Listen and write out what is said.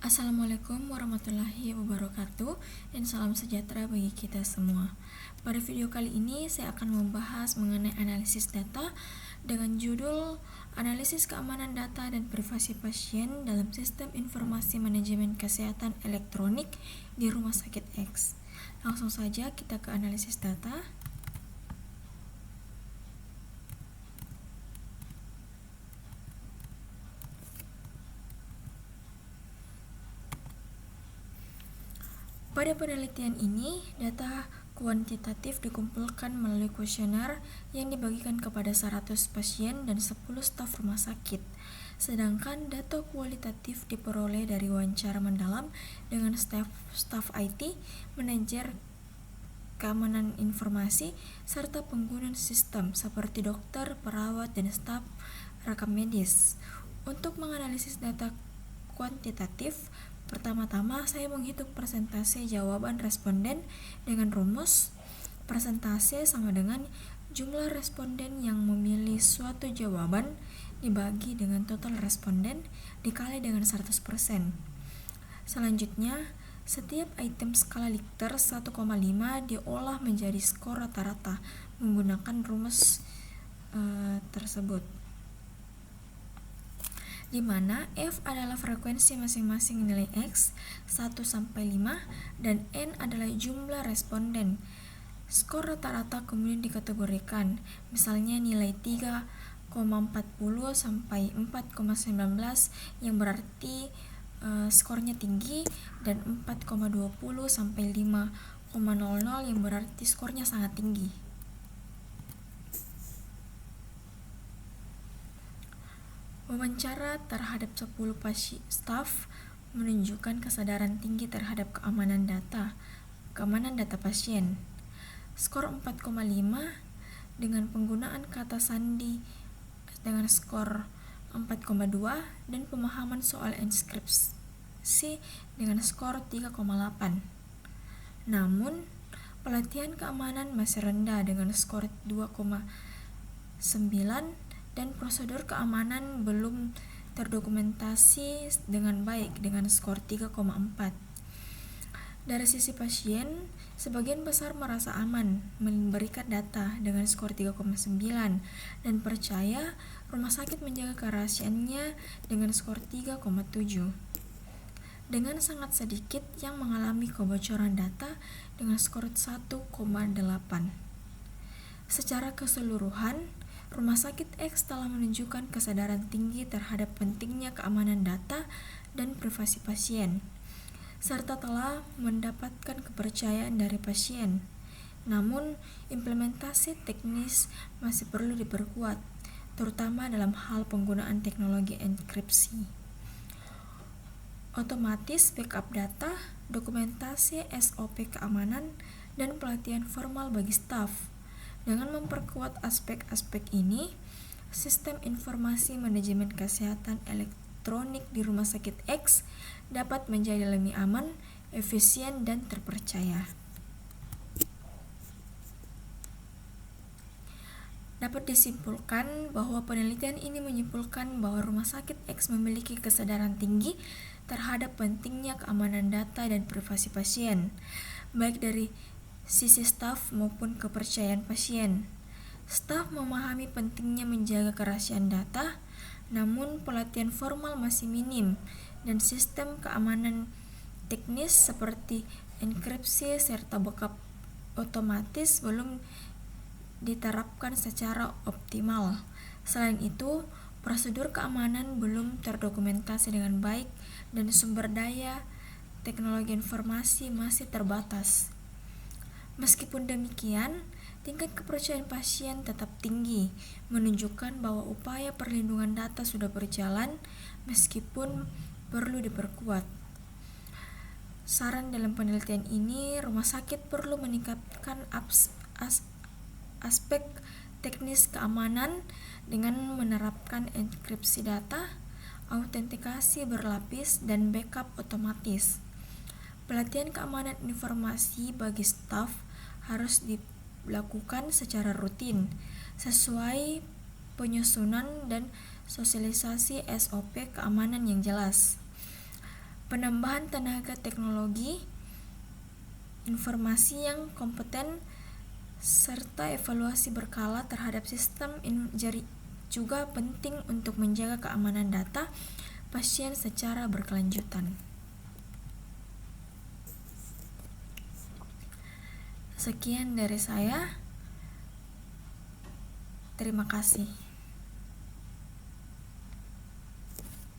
Assalamualaikum warahmatullahi wabarakatuh dan salam sejahtera bagi kita semua. Pada video kali ini saya akan membahas mengenai analisis data dengan judul Analisis Keamanan Data dan Privasi Pasien dalam Sistem Informasi Manajemen Kesehatan Elektronik di Rumah Sakit X. Langsung saja kita ke analisis data. Pada penelitian ini, data kuantitatif dikumpulkan melalui kuesioner yang dibagikan kepada 100 pasien dan 10 staf rumah sakit. Sedangkan data kualitatif diperoleh dari wawancara mendalam dengan staf IT, manajer keamanan informasi, serta pengguna sistem seperti dokter, perawat, dan staf rekam medis. Untuk menganalisis data kuantitatif, pertama-tama saya menghitung persentase jawaban responden dengan rumus persentase sama dengan jumlah responden yang memilih suatu jawaban dibagi dengan total responden dikali dengan 100%. Selanjutnya, setiap item skala Likert 1,5 diolah menjadi skor rata-rata menggunakan rumus tersebut, di mana F adalah frekuensi masing-masing nilai X 1-5 dan N adalah jumlah responden. Skor rata-rata kemudian dikategorikan, misalnya nilai 3,40 sampai 4,19 yang berarti skornya tinggi, dan 4,20 sampai 5,00 yang berarti skornya sangat tinggi. Wawancara terhadap 10 staf menunjukkan kesadaran tinggi terhadap keamanan data pasien. Skor 4,5 dengan penggunaan kata sandi dengan skor 4,2 dan pemahaman soal enskripsi dengan skor 3,8. Namun, pelatihan keamanan masih rendah dengan skor 2,9 dan prosedur keamanan belum terdokumentasi dengan baik dengan skor 3,4. Dari sisi pasien, sebagian besar merasa aman memberikan data dengan skor 3,9 dan percaya rumah sakit menjaga kerahasiaannya dengan skor 3,7. Dengan sangat sedikit yang mengalami kebocoran data dengan skor 1,8. Secara keseluruhan, Rumah Sakit X telah menunjukkan kesadaran tinggi terhadap pentingnya keamanan data dan privasi pasien, serta telah mendapatkan kepercayaan dari pasien. Namun, implementasi teknis masih perlu diperkuat, terutama dalam hal penggunaan teknologi enkripsi otomatis, backup data, dokumentasi SOP keamanan, dan pelatihan formal bagi staf. Dengan memperkuat aspek-aspek ini, sistem informasi manajemen kesehatan elektronik di Rumah Sakit X dapat menjadi lebih aman, efisien, dan terpercaya. Dapat disimpulkan bahwa penelitian ini menyimpulkan bahwa Rumah Sakit X memiliki kesadaran tinggi terhadap pentingnya keamanan data dan privasi pasien, baik dari sisi staf maupun kepercayaan pasien. Staf memahami pentingnya menjaga kerahasiaan data, namun pelatihan formal masih minim dan sistem keamanan teknis seperti enkripsi serta backup otomatis belum diterapkan secara optimal. Selain itu, prosedur keamanan belum terdokumentasi dengan baik dan sumber daya teknologi informasi masih terbatas. Meskipun demikian, tingkat kepercayaan pasien tetap tinggi, menunjukkan bahwa upaya perlindungan data sudah berjalan meskipun perlu diperkuat. Saran dalam penelitian ini, rumah sakit perlu meningkatkan aspek teknis keamanan dengan menerapkan enkripsi data, autentikasi berlapis, dan backup otomatis. Pelatihan keamanan informasi bagi staf harus dilakukan secara rutin, sesuai penyusunan dan sosialisasi SOP keamanan yang jelas. penambahan tenaga teknologi informasi yang kompeten, serta evaluasi berkala terhadap sistem juga penting untuk menjaga keamanan data pasien secara berkelanjutan. Sekian dari saya. Terima kasih.